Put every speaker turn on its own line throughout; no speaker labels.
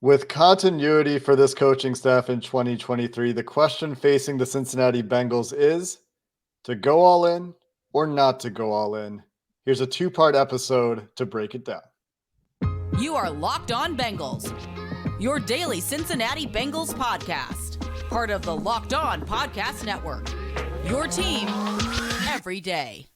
With continuity for this coaching staff in 2023, the question facing the Cincinnati Bengals is to go all in or not to go all in. Here's a two-part episode to break it down.
You are Locked On Bengals, your daily Cincinnati Bengals podcast, part of the Locked On Podcast Network, your team every day.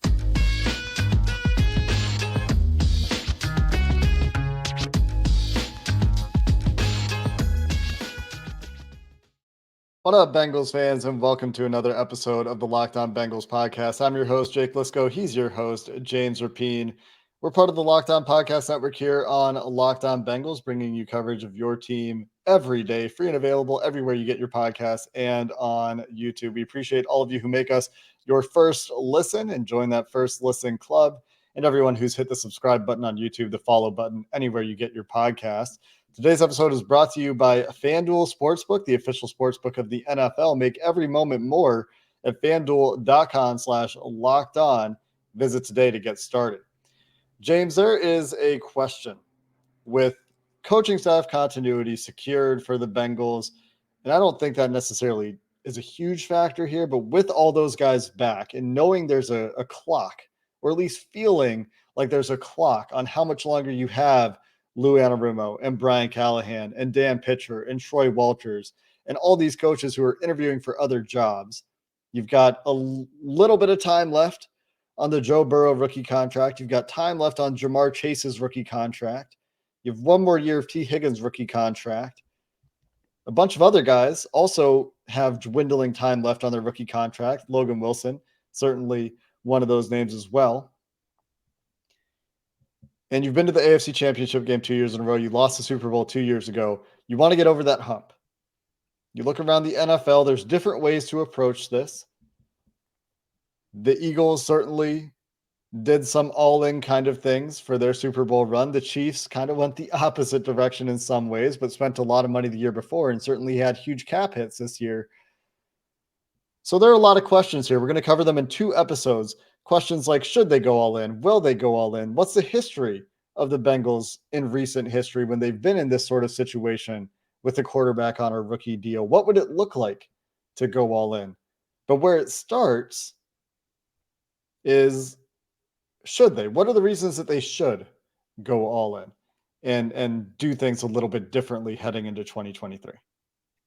What up, Bengals fans, and welcome to another episode of the Locked On Bengals podcast. I'm your host, Jake Lisco. He's your host, James Rapine. We're part of the Locked On Podcast Network here on Locked On Bengals, bringing you coverage of your team every day, free and available everywhere you get your podcasts and on YouTube. We appreciate all of you who make us your first listen and join that first listen club, and everyone who's hit the subscribe button on YouTube, the follow button, anywhere you get your podcast. Today's episode is brought to you by FanDuel Sportsbook, the official sportsbook of the NFL. Make every moment more at FanDuel.com/locked on. Visit today to get started. James, there is a question with coaching staff continuity secured for the Bengals, and I don't think that necessarily is a huge factor here, but with all those guys back and knowing there's a clock, or at least feeling like there's a clock on how much longer you have Lou Anarumo and Brian Callahan and Dan Pitcher and Troy Walters and all these coaches who are interviewing for other jobs. You've got a little bit of time left on the Joe Burrow rookie contract. You've got time left on Jamar Chase's rookie contract. You have one more year of T. Higgins' rookie contract. A bunch of other guys also have dwindling time left on their rookie contract. Logan Wilson, certainly one of those names as well. And you've been to the AFC Championship game 2 years in a row. You lost the Super Bowl 2 years ago. You want to get over that hump. You look around the NFL, there's different ways to approach this. The Eagles certainly did some all-in kind of things for their Super Bowl run. The Chiefs kind of went the opposite direction in some ways, but spent a lot of money the year before and certainly had huge cap hits this year. So there are a lot of questions here. We're going to cover them in 2 episodes. Questions like, should they go all in? Will they go all in? What's the history of the Bengals in recent history when they've been in this sort of situation with the quarterback on a rookie deal? What would it look like to go all in? But where it starts is, should they? What are the reasons that they should go all in and do things a little bit differently heading into 2023?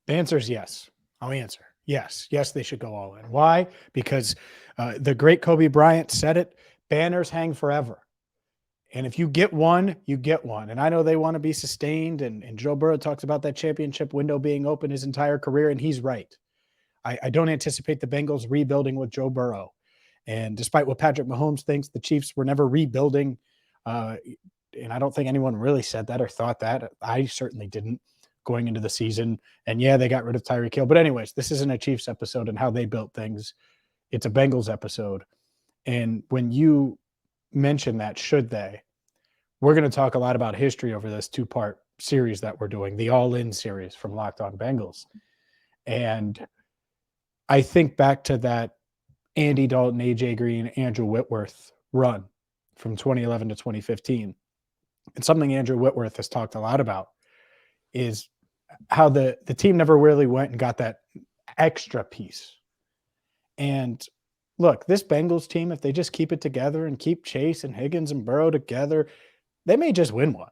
The answer is yes. I'll answer. Yes, they should go all in. Why? Because the great Kobe Bryant said it, banners hang forever. And if you get one, you get one. And I know they want to be sustained, and Joe Burrow talks about that championship window being open his entire career, and he's right. I don't anticipate the Bengals rebuilding with Joe Burrow. And despite what Patrick Mahomes thinks, the Chiefs were never rebuilding. And I don't think anyone really said that or thought that. I certainly didn't going into the season. And yeah, they got rid of Tyreek Hill. But anyways, this isn't a Chiefs episode and how they built things. It's a Bengals episode. And when you mention that, should they, we're going to talk a lot about history over this 2-part series that we're doing, the All-In series from Locked On Bengals. And I think back to that Andy Dalton, AJ Green, Andrew Whitworth run from 2011 to 2015. And something Andrew Whitworth has talked a lot about is how the team never really went and got that extra piece. And look, this Bengals team, if they just keep it together and keep Chase and Higgins and Burrow together, they may just win one.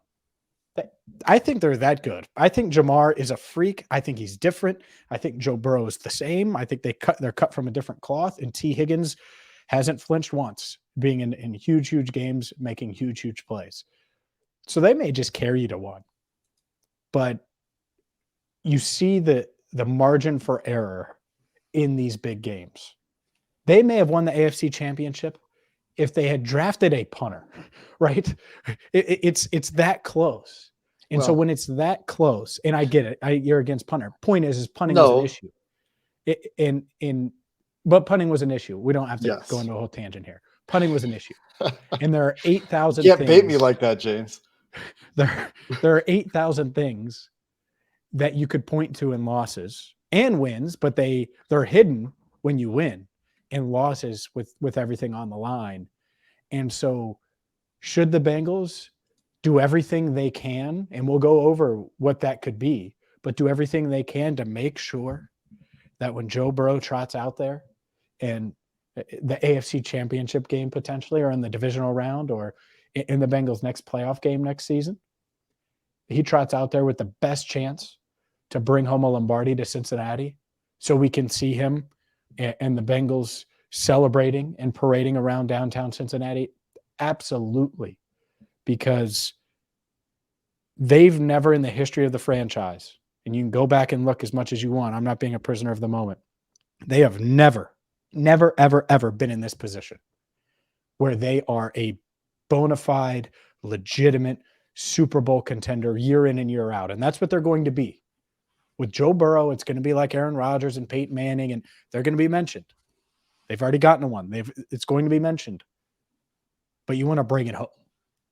I think they're that good. I think Jamar is a freak. I think he's different. I think Joe Burrow is the same. I think they're cut from a different cloth. And T. Higgins hasn't flinched once, being in huge games, making huge plays. So they may just carry you to one. But you see the margin for error in these big games. They may have won the AFC Championship if they had drafted a punter, right? It's that close. And so when it's that close, and I get it, you're against punter. Point is punting was an issue. But punting was an issue. We don't have to go into a whole tangent here. Punting was an issue. And there are 8,000
things.
Yeah,
bait me like that, James.
There are 8,000 things that you could point to in losses and wins, but they're hidden when you win, and losses with everything on the line. And so should the Bengals do everything they can, and we'll go over what that could be, but do everything they can to make sure that when Joe Burrow trots out there and the AFC Championship game potentially, or in the divisional round, or in the Bengals' next playoff game next season, he trots out there with the best chance to bring home a Lombardi to Cincinnati, so we can see him and the Bengals celebrating and parading around downtown Cincinnati. Absolutely. Because they've never in the history of the franchise, and you can go back and look as much as you want, I'm not being a prisoner of the moment, they have never, ever, ever been in this position where they are a bona fide, legitimate Super Bowl contender year in and year out. And that's what they're going to be. With Joe Burrow, it's going to be like Aaron Rodgers and Peyton Manning, and they're going to be mentioned. They've already gotten one. It's going to be mentioned. But you want to bring it home.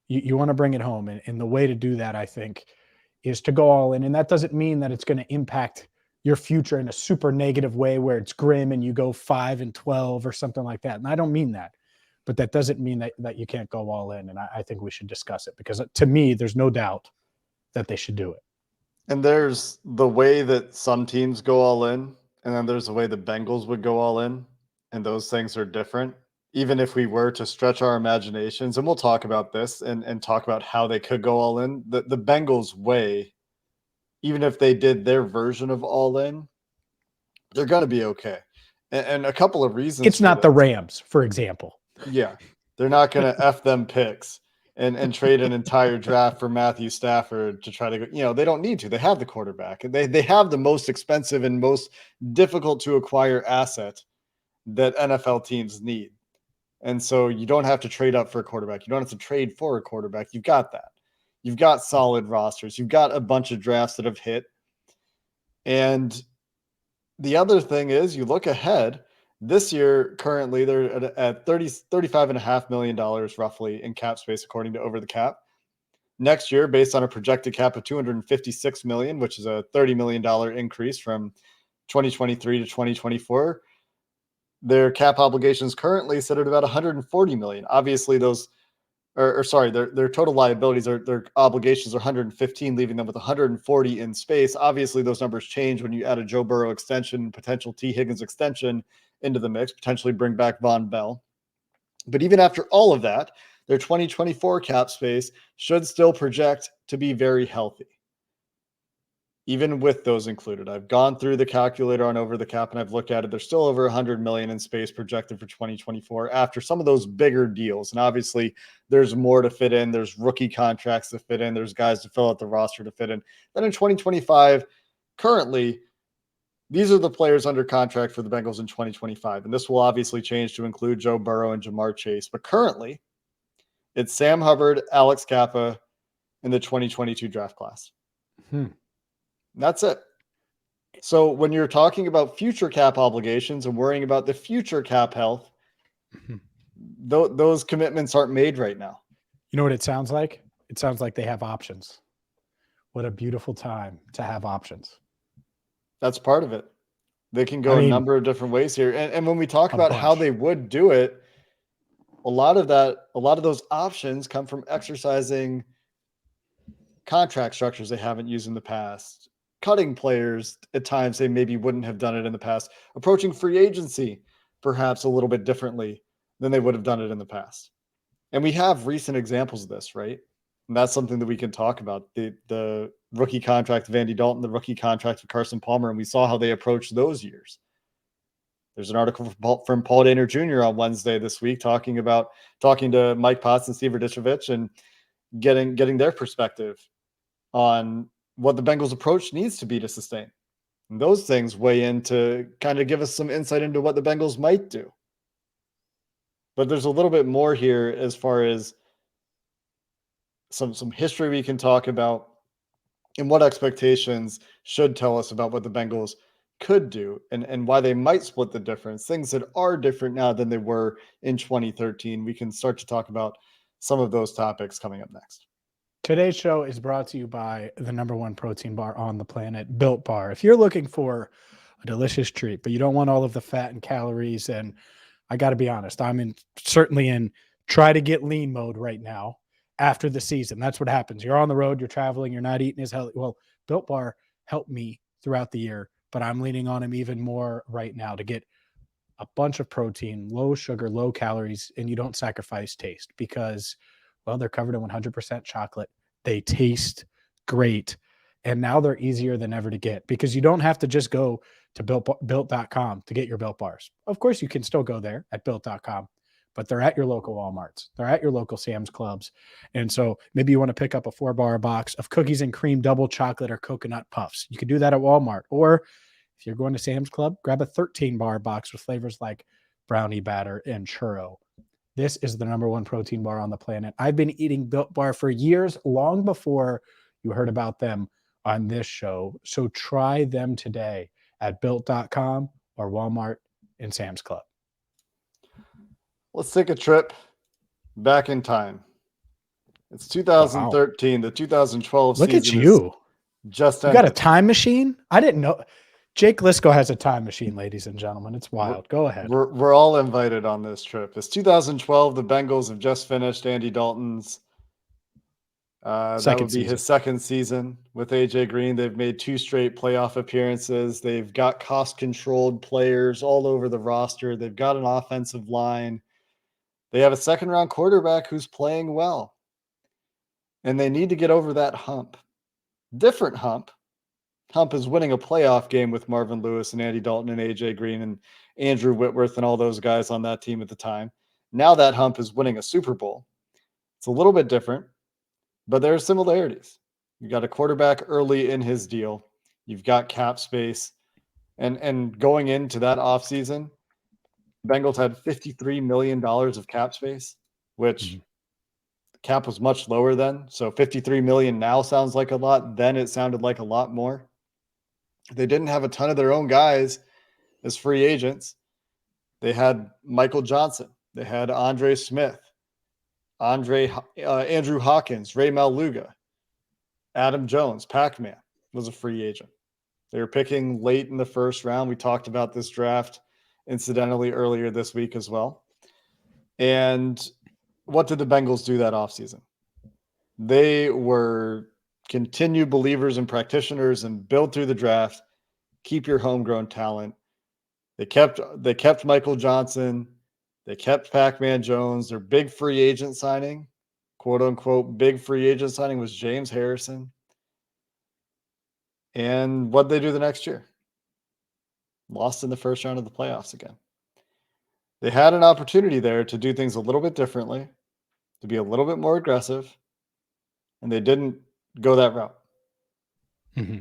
You want to bring it home. And the way to do that, I think, is to go all in. And that doesn't mean that it's going to impact your future in a super negative way where it's grim and you go 5-12 or something like that. And I don't mean that. But that doesn't mean that you can't go all in. And I think we should discuss it, because to me, there's no doubt that they should do it.
And there's the way that some teams go all in, and then there's the way the Bengals would go all in. And those things are different. Even if we were to stretch our imaginations, and we'll talk about this and talk about how they could go all in, the Bengals way, even if they did their version of all in, they're going to be okay. And a couple of reasons.
It's not the Rams, for example.
Yeah. They're not going to F them picks and trade an entire draft for Matthew Stafford to try to, they don't need to. They have the quarterback. They have the most expensive and most difficult to acquire asset that NFL teams need. And so you don't have to trade up for a quarterback. You don't have to trade for a quarterback. You've got that. You've got solid rosters. You've got a bunch of drafts that have hit. And the other thing is, you look ahead. This year, currently, they're at $35.5 million roughly in cap space, according to Over the Cap. Next year, based on a projected cap of $256 million, which is a $30 million increase from 2023 to 2024, their cap obligations currently sit at about $140 million. Obviously, their total liabilities, their obligations are $115, leaving them with $140 in space. Obviously, those numbers change when you add a Joe Burrow extension, potential T. Higgins extension into the mix, potentially bring back Von Bell. But even after all of that, their 2024 cap space should still project to be very healthy. Even with those included, I've gone through the calculator on Over the Cap and I've looked at it. There's still over $100 million in space projected for 2024 after some of those bigger deals. And obviously there's more to fit in. There's rookie contracts to fit in. There's guys to fill out the roster to fit in. Then in 2025, currently, these are the players under contract for the Bengals in 2025. And this will obviously change to include Joe Burrow and Jamar Chase. But currently, it's Sam Hubbard, Alex Kappa in the 2022 draft class. That's it. So when you're talking about future cap obligations and worrying about the future cap health, those commitments aren't made right now.
You know what it sounds like? It sounds like they have options. What a beautiful time to have options.
That's part of it. They can go a number of different ways here. And when we talk about how they would do it, a lot of those options come from exercising contract structures they haven't used in the past, cutting players at times they maybe wouldn't have done it in the past, approaching free agency perhaps a little bit differently than they would have done it in the past. And we have recent examples of this, right? And that's something that we can talk about. The rookie contract of Andy Dalton, the rookie contract of Carson Palmer, and we saw how they approached those years. There's an article from Paul Dehner Jr. on Wednesday this week talking to Mike Potts and Steve Radicevich and getting their perspective on what the Bengals' approach needs to be to sustain. And those things weigh in to kind of give us some insight into what the Bengals might do. But there's a little bit more here as far as some history we can talk about and what expectations should tell us about what the Bengals could do and why they might split the difference, things that are different now than they were in 2013. We can start to talk about some of those topics coming up next.
Today's show is brought to you by the #1 protein bar on the planet, Built Bar. If you're looking for a delicious treat, but you don't want all of the fat and calories, and I got to be honest, I'm certainly in try to get lean mode right now. after the season. That's what happens. You're on the road, you're traveling, you're not eating as healthy. Well, Built Bar helped me throughout the year, but I'm leaning on them even more right now to get a bunch of protein, low sugar, low calories, and you don't sacrifice taste because, well, they're covered in 100% chocolate. They taste great. And now they're easier than ever to get because you don't have to just go to built.com to get your Built Bars. Of course, you can still go there at built.com, but they're at your local Walmarts. They're at your local Sam's Clubs. And so maybe you want to pick up a 4-bar box of cookies and cream double chocolate or coconut puffs. You can do that at Walmart. Or if you're going to Sam's Club, grab a 13-bar box with flavors like brownie batter and churro. This is the number one protein bar on the planet. I've been eating Built Bar for years, long before you heard about them on this show. So try them today at built.com or Walmart and Sam's Club.
Let's take a trip back in time. It's 2013. Wow. The 2012
Look
season
at you.
Just
you got a time machine? I didn't know. Jake Lisco has a time machine, ladies and gentlemen. It's wild. Go ahead.
We're all invited on this trip. It's 2012. The Bengals have just finished Andy Dalton's. That would be his second season with AJ Green. They've made 2 straight playoff appearances. They've got cost-controlled players all over the roster. They've got an offensive line. They have a second-round quarterback who's playing well. And they need to get over that hump. Different hump. Hump is winning a playoff game with Marvin Lewis and Andy Dalton and AJ Green and Andrew Whitworth and all those guys on that team at the time. Now that hump is winning a Super Bowl. It's a little bit different, but there are similarities. You got a quarterback early in his deal. You've got cap space. And going into that offseason, Bengals had $53 million of cap space, which cap was much lower then. So $53 million now sounds like a lot. Then it sounded like a lot more. They didn't have a ton of their own guys as free agents. They had Michael Johnson. They had Andre Smith, Andrew Hawkins, Ray Maluga, Adam Jones, Pac-Man was a free agent. They were picking late in the first round. We talked about this draft incidentally earlier this week as well. And what did the Bengals do that offseason? They were continued believers and practitioners and build through the draft, keep your homegrown talent. They kept Michael Johnson. They kept Pac-Man Jones. Their big free agent signing, quote unquote, big free agent signing was James Harrison. And what did they do the next year? Lost in the first round of the playoffs again. They had an opportunity there to do things a little bit differently, to be a little bit more aggressive, and they didn't go that route.
Mm-hmm.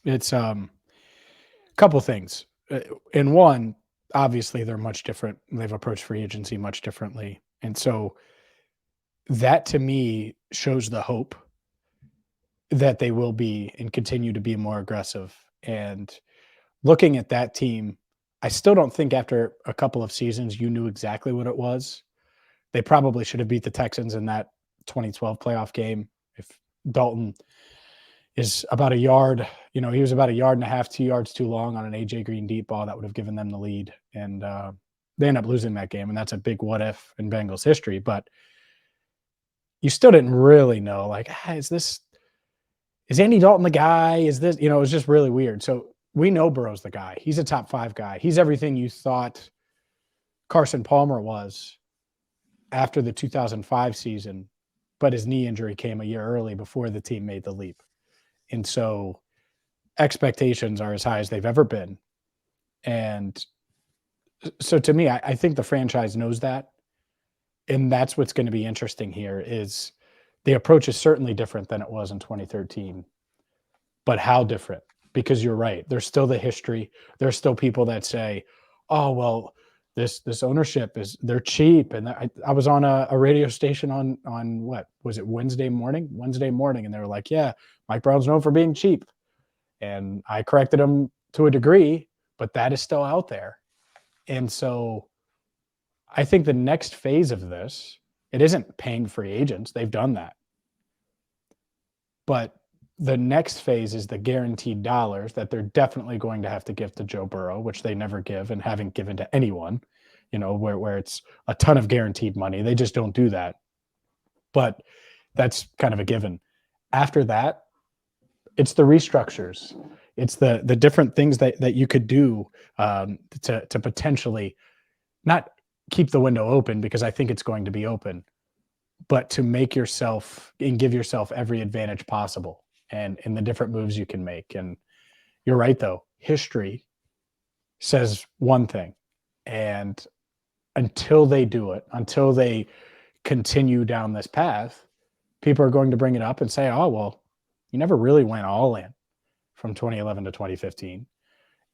It's a couple things. In one, obviously they're much different. They've approached free agency much differently. And so that to me shows the hope that they will be and continue to be more aggressive. And looking at that team, I still don't think after a couple of seasons you knew exactly what it was. They probably should have beat the Texans in that 2012 playoff game. If Dalton is about a yard, he was about 1.5 yards, 2 yards too long on an AJ Green deep ball that would have given them the lead. And they end up losing that game. And that's a big what if in Bengals history. But you still didn't really know, like, is Andy Dalton the guy? Is this, it was just really weird. So we know Burrow's the guy. He's a top 5 guy. He's everything you thought Carson Palmer was after the 2005 season, but his knee injury came a year early before the team made the leap. And so expectations are as high as they've ever been. And so to me, I think the franchise knows that. And that's what's going to be interesting here is the approach is certainly different than it was in 2013. But how different? Because you're right. There's still the history. There's still people that say, oh, well, this ownership they're cheap. And I was on a radio station on what was it? Wednesday morning. And they were like, yeah, Mike Brown's known for being cheap. And I corrected him to a degree, but that is still out there. And so I think the next phase of this, it isn't paying free agents. They've done that. But the next phase is the guaranteed dollars that they're definitely going to have to give to Joe Burrow, which they never give and haven't given to anyone, where it's a ton of guaranteed money. They just don't do that. But That's kind of a given. After that, it's the restructures. It's the different things that you could do to potentially not keep the window open, because I think it's going to be open, but to make yourself and give yourself every advantage possible, and in the different moves you can make. And you're right, though. History says one thing, and until they do it, until they continue down this path, people are going to bring it up and say, oh, well, you never really went all in from 2011 to 2015.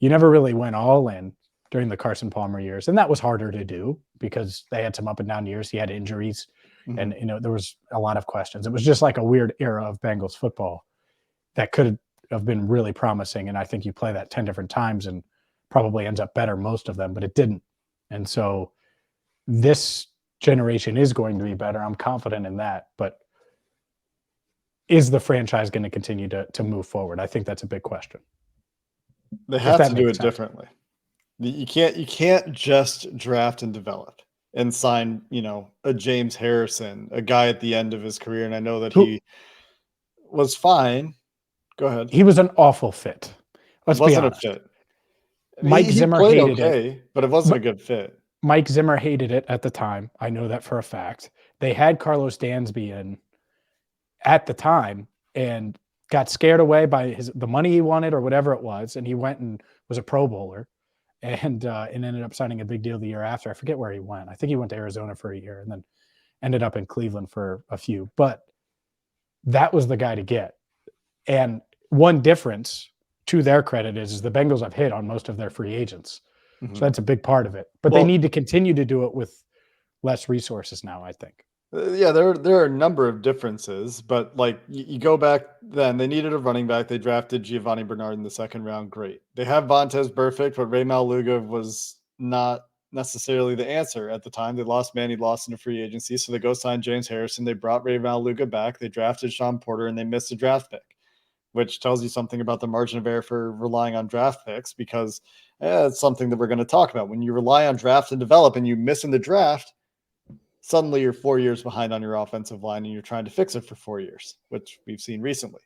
You never really went all in during the Carson Palmer years. And that was harder to do because they had some up and down years. He had injuries, and there was a lot of questions. It was just like a weird era of Bengals football that could have been really promising. And I think you play that 10 different times and probably ends up better most of them, but it didn't. And so this generation is going to be better. I'm confident in that. But is the franchise going to continue to move forward? I think that's a big question.
They have to do it differently. You can't just draft and develop and sign, a James Harrison, a guy at the end of his career. And I know that he was fine. Go ahead.
He was an awful fit. Let's be honest.
It wasn't a fit.
Mike Zimmer hated it,
but it wasn't a good fit.
Mike Zimmer hated it at the time. I know that for a fact. They had Carlos Dansby in at the time and got scared away by the money he wanted or whatever it was, and he went and was a Pro Bowler, and ended up signing a big deal the year after. I forget where he went. I think he went to Arizona for a year and then ended up in Cleveland for a few. But that was the guy to get. And one difference, to their credit, is the Bengals have hit on most of their free agents. So that's a big part of it. But they need to continue to do it with less resources now, I think.
Yeah, there are a number of differences, but like you go back then, they needed a running back. They drafted Giovanni Bernard in the second round. Great. They have Vontez Burfict, but Ray Maluga was not necessarily the answer at the time. They lost Manny Lawson to free agency, so they go sign James Harrison. They brought Ray Maluga back. They drafted Sean Porter, and they missed a draft pick, which tells you something about the margin of error for relying on draft picks, because it's something that we're going to talk about. When you rely on draft and develop and you miss in the draft, suddenly you're 4 years behind on your offensive line and you're trying to fix it for 4 years, which we've seen recently.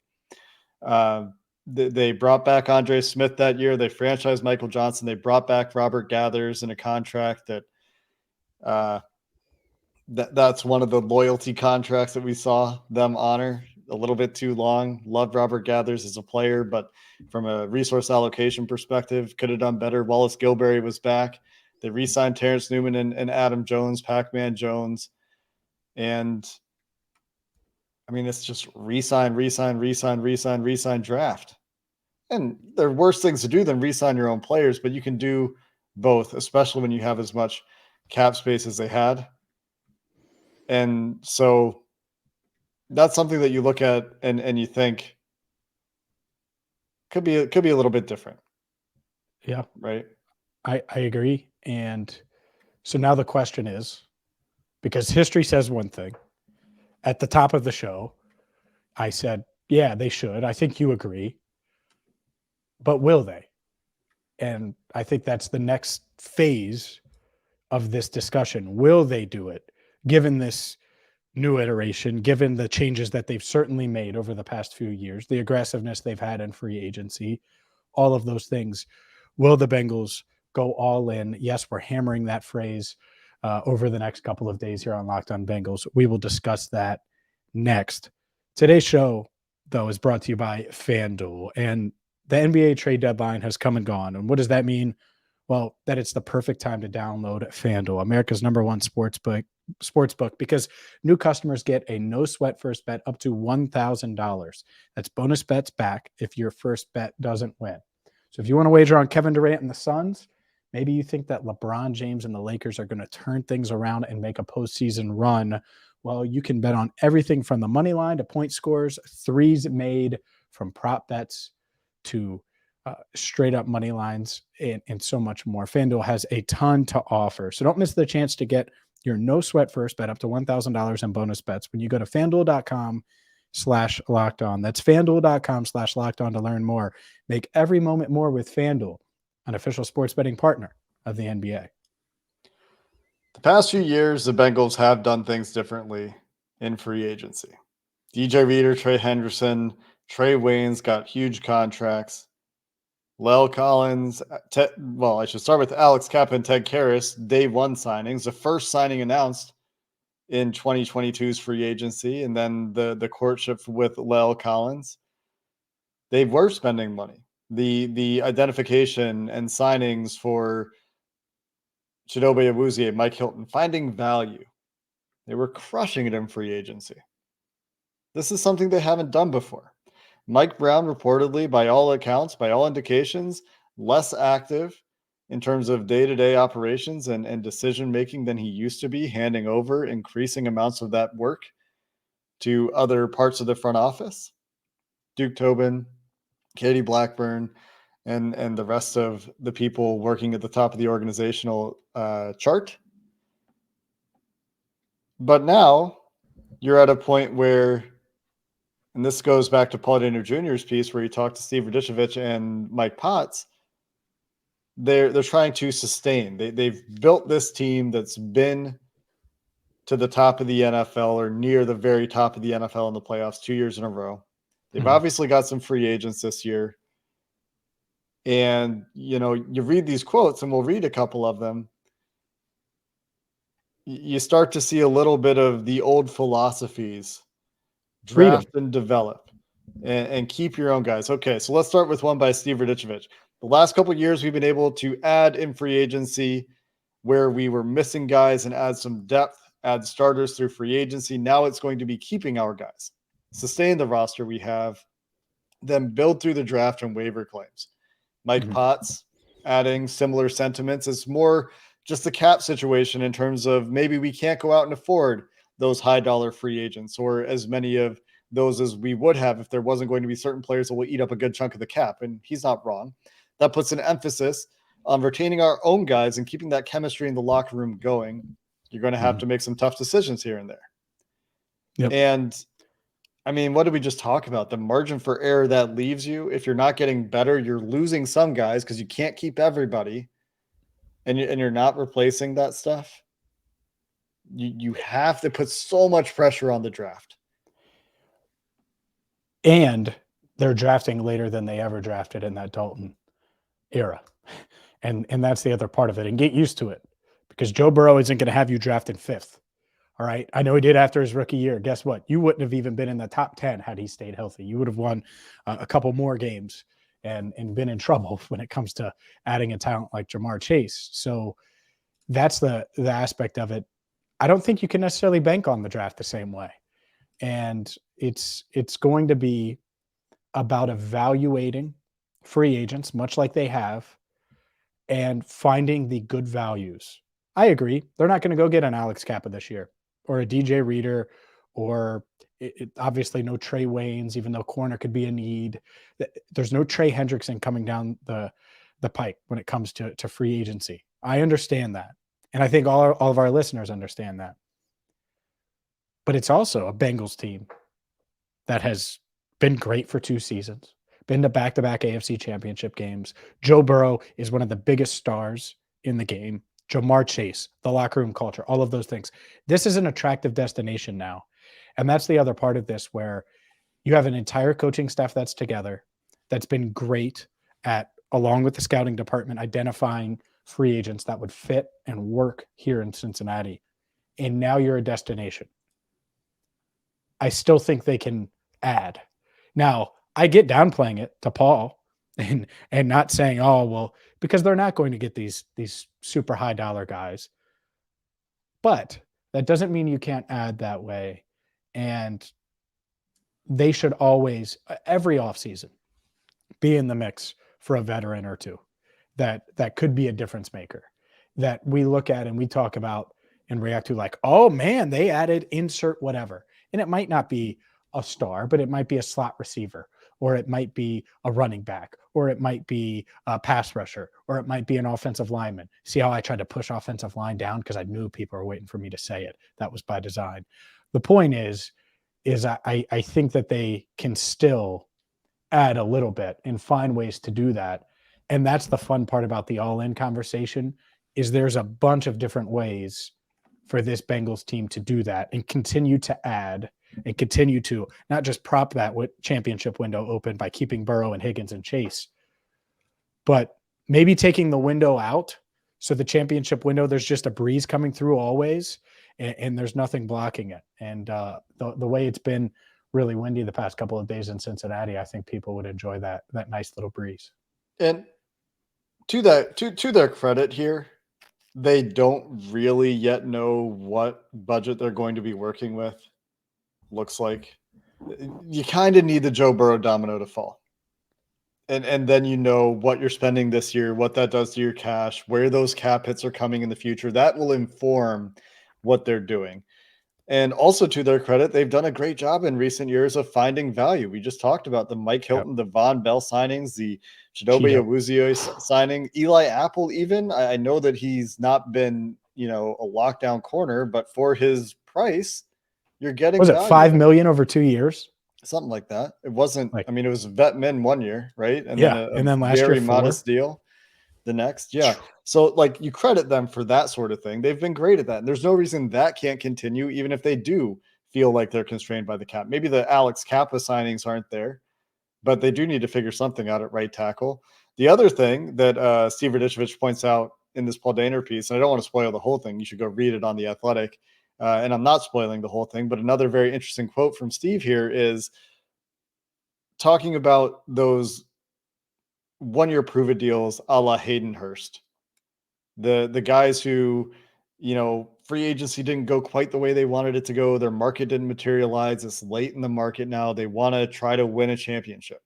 They brought back Andre Smith that year. They franchised Michael Johnson. They brought back Robert Gathers in a contract that's one of the loyalty contracts that we saw them honor a little bit too long. Loved Robert Gathers as a player, but from a resource allocation perspective, could have done better. Wallace Gilberry was back. They re-signed Terrence Newman and Adam Jones, Pac-Man Jones. And I mean, it's just re-sign, draft. And there are worse things to do than re-sign your own players, but you can do both, especially when you have as much cap space as they had. And so that's something that you look at and you think could be a little bit different.
Yeah.
Right.
I agree. And so now the question is, because history says one thing, at the top of the show, I said, yeah, they should. I think you agree. But will they? And I think that's the next phase of this discussion. Will they do it, given this new iteration, given the changes that they've certainly made over the past few years, the aggressiveness they've had in free agency, all of those things? Will the Bengals go all in? Yes, we're hammering that phrase over the next couple of days here on Locked On Bengals. We will discuss that next. Today's show, though, is brought to you by FanDuel. And the NBA trade deadline has come and gone. And what does that mean? Well, that it's the perfect time to download FanDuel, America's #1 sportsbook, because new customers get a no-sweat first bet up to $1,000. That's bonus bets back if your first bet doesn't win. So if you want to wager on Kevin Durant and the Suns, maybe you think that LeBron James and the Lakers are going to turn things around and make a postseason run, well, you can bet on everything from the money line to point scores, threes made, from prop bets to straight up money lines, and so much more. FanDuel has a ton to offer. So don't miss the chance to get your no sweat first bet up to $1,000 in bonus bets when you go to FanDuel.com/lockedon. That's FanDuel.com/lockedon to learn more. Make every moment more with FanDuel, an official sports betting partner of the NBA.
The past few years, the Bengals have done things differently in free agency. DJ Reader, Trey Henderson, Trey Waynes got huge contracts. Lel Collins, I should start with Alex Kappa and Ted Karras, day one signings, the first signing announced in 2022's free agency, and then the courtship with Lel Collins. They were spending money. The identification and signings for Chidobe Awuzie, Mike Hilton, finding value. They were crushing it in free agency. This is something they haven't done before. Mike Brown reportedly, by all accounts, by all indications, less active in terms of day-to-day operations and decision-making than he used to be, handing over increasing amounts of that work to other parts of the front office. Duke Tobin, Katie Blackburn, and the rest of the people working at the top of the organizational chart. But now you're at a point where, and this goes back to Paul Daniel Jr.'s piece where he talked to Steve Radicevich and Mike Potts, they're trying to sustain. They've built this team that's been to the top of the NFL or near the very top of the NFL in the playoffs 2 years in a row. They've obviously got some free agents this year. And, you read these quotes, and we'll read a couple of them. You start to see a little bit of the old philosophies. Draft and develop and keep your own guys. Okay, so let's start with one by Steve Radicevich. The last couple of years, we've been able to add in free agency where we were missing guys and add some depth, add starters through free agency. Now it's going to be keeping our guys, sustain the roster we have, then build through the draft and waiver claims. Mike Potts adding similar sentiments. It's more just a cap situation in terms of maybe we can't go out and afford those high dollar free agents or as many of those as we would have if there wasn't going to be certain players that will eat up a good chunk of the cap. And he's not wrong. That puts an emphasis on retaining our own guys and keeping that chemistry in the locker room going. You're going to have to make some tough decisions here and there.
Yep.
And I mean, what did we just talk about? The margin for error that leaves you. If you're not getting better, you're losing some guys because you can't keep everybody, and you're not replacing that stuff. You have to put so much pressure on the draft.
And they're drafting later than they ever drafted in that Dalton era. And that's the other part of it. And get used to it, because Joe Burrow isn't going to have you drafted fifth. All right. I know he did after his rookie year. Guess what? You wouldn't have even been in the top 10 had he stayed healthy. You would have won a couple more games and been in trouble when it comes to adding a talent like Jamar Chase. So that's the aspect of it. I don't think you can necessarily bank on the draft the same way. And it's going to be about evaluating free agents, much like they have, and finding the good values. I agree. They're not going to go get an Alex Kappa this year or a DJ Reader or obviously no Trey Waynes, even though corner could be a need. There's no Trey Hendrickson coming down the pike when it comes to free agency. I understand that. And I think all of our listeners understand that. But it's also a Bengals team that has been great for 2 seasons, been to back-to-back AFC Championship games. Joe Burrow is one of the biggest stars in the game. Jamar Chase, the locker room culture, all of those things. This is an attractive destination now. And that's the other part of this, where you have an entire coaching staff that's together, that's been great at, along with the scouting department, identifying free agents that would fit and work here in Cincinnati. And now you're a destination. I still think they can add. Now, I get downplaying it to Paul and not saying, oh, well, because they're not going to get these super high dollar guys. But that doesn't mean you can't add that way. And they should always, every offseason, be in the mix for a veteran or two that could be a difference maker, that we look at and we talk about and react to, like, oh man, they added insert whatever. And it might not be a star, but it might be a slot receiver, or it might be a running back, or it might be a pass rusher, or it might be an offensive lineman. See how I tried to push offensive line down because I knew people were waiting for me to say it. That was by design. The point is I think that they can still add a little bit and find ways to do that. And that's the fun part about the all-in conversation, is there's a bunch of different ways for this Bengals team to do that and continue to add and continue to not just prop that championship window open by keeping Burrow and Higgins and Chase, but maybe taking the window out. So the championship window, there's just a breeze coming through always, and there's nothing blocking it. And the way it's been really windy the past couple of days in Cincinnati, I think people would enjoy that nice little breeze.
And to their credit here, they don't really yet know what budget they're going to be working with. Looks like you kind of need the Joe Burrow domino to fall. And then you know what you're spending this year, what that does to your cash, where those cap hits are coming in the future. That will inform what they're doing. And also, to their credit, they've done a great job in recent years of finding value. We just talked about the Mike Hilton, the Von Bell signings, the Chidobe Awuzie signing, Eli Apple even. I know that he's not been, a lockdown corner, but for his price, you're getting
value. $5 million over 2 years?
Something like that. It wasn't, it was vet min 1 year, right? And
then last
very
year,
modest deal the next. Yeah. So you credit them for that sort of thing. They've been great at that. And there's no reason that can't continue, even if they do feel like they're constrained by the cap. Maybe the Alex Kappa signings aren't there, but they do need to figure something out at right tackle. The other thing that Steve Radicevich points out in this Paul Dehner piece, and I don't want to spoil the whole thing, you should go read it on The Athletic, and I'm not spoiling the whole thing, but another very interesting quote from Steve here is talking about those 1 year prove it deals a la Hayden Hurst. The guys who, free agency didn't go quite the way they wanted it to go. Their market didn't materialize. It's late in the market now. They want to try to win a championship.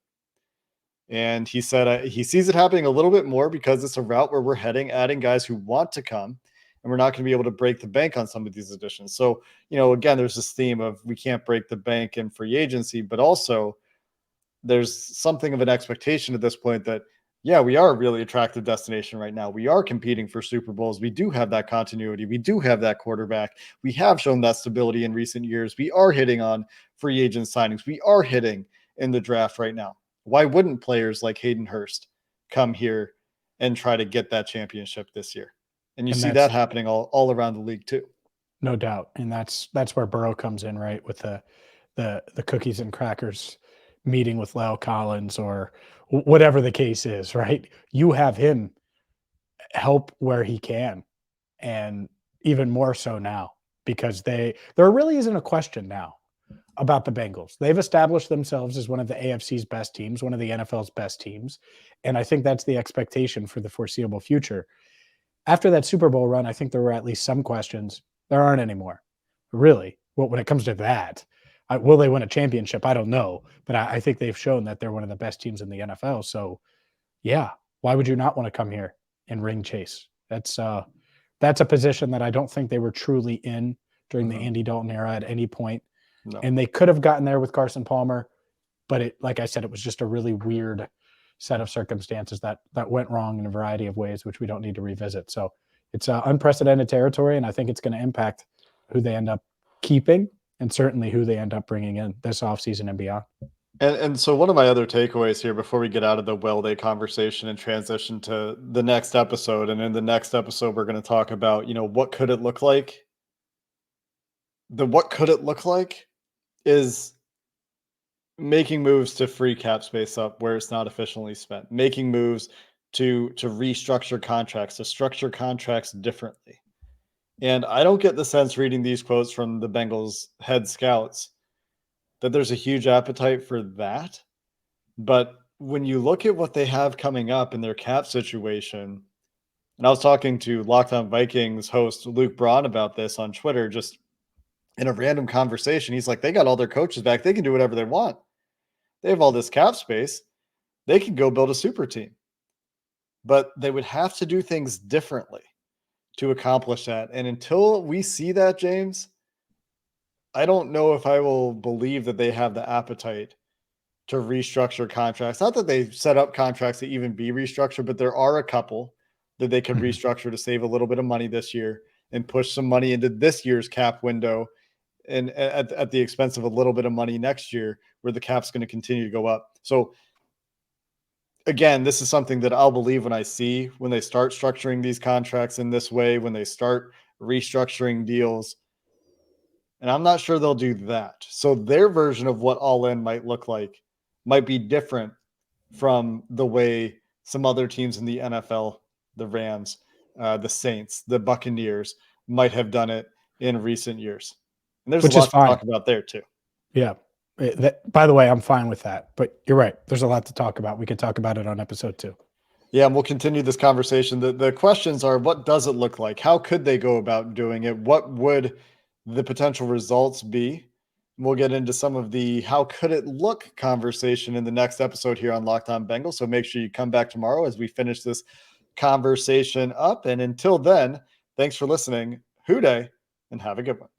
And he said he sees it happening a little bit more because it's a route where we're heading, adding guys who want to come, and we're not going to be able to break the bank on some of these additions. So, again, there's this theme of we can't break the bank in free agency, but also there's something of an expectation at this point that, yeah, we are a really attractive destination right now. We are competing for Super Bowls. We do have that continuity. We do have that quarterback. We have shown that stability in recent years. We are hitting on free agent signings. We are hitting in the draft right now. Why wouldn't players like Hayden Hurst come here and try to get that championship this year? And you see that happening all around the league too.
No doubt. And that's where Burrow comes in, right? With the cookies and crackers meeting with Lyle Collins or whatever the case is, right? You have him help where he can, and even more so now because there really isn't a question now about the Bengals. They've established themselves as one of the AFC's best teams, one of the NFL's best teams, and I think that's the expectation for the foreseeable future. After that Super Bowl run, I think there were at least some questions. There aren't anymore, really. Well, when it comes to that, will they win a championship? I don't know, but I think they've shown that they're one of the best teams in the NFL. So, yeah, why would you not want to come here and ring chase? That's a position that I don't think they were truly in during the Andy Dalton era at any point.
No.
And they could have gotten there with Carson Palmer, but like I said, it was just a really weird set of circumstances that went wrong in a variety of ways, which we don't need to revisit. So it's unprecedented territory, and I think it's going to impact who they end up keeping and certainly who they end up bringing in this offseason and beyond.
And so one of my other takeaways here before we get out of the well-day conversation and transition to the next episode, and in the next episode, we're going to talk about, what could it look like? What could it look like is making moves to free cap space up where it's not efficiently spent, making moves to restructure contracts, to structure contracts differently. And I don't get the sense reading these quotes from the Bengals head scouts that there's a huge appetite for that. But when you look at what they have coming up in their cap situation, and I was talking to Locked On Vikings host Luke Braun about this on Twitter, just in a random conversation. He's like, they got all their coaches back. They can do whatever they want. They have all this cap space. They can go build a super team. But they would have to do things differently to accomplish that. And until we see that, James, I don't know if I will believe that they have the appetite to restructure contracts. Not that they've set up contracts to even be restructured, but there are a couple that they can restructure to save a little bit of money this year and push some money into this year's cap window, and at the expense of a little bit of money next year where the cap's going to continue to go up. So again, this is something that I'll believe when I see when they start structuring these contracts in this way, when they start restructuring deals. And I'm not sure they'll do that. So their version of what all in might look like might be different from the way some other teams in the NFL, the Rams, the Saints, the Buccaneers might have done it in recent years. And there's
Which
a
is
lot to
fine.
talk about there too.
Yeah. By the way, I'm fine with that. But you're right. There's a lot to talk about. We could talk about it on episode 2.
Yeah, and we'll continue this conversation. The questions are, what does it look like? How could they go about doing it? What would the potential results be? We'll get into some of the how could it look conversation in the next episode here on Locked On Bengals. So make sure you come back tomorrow as we finish this conversation up. And until then, thanks for listening. Hoo day, and have a good one.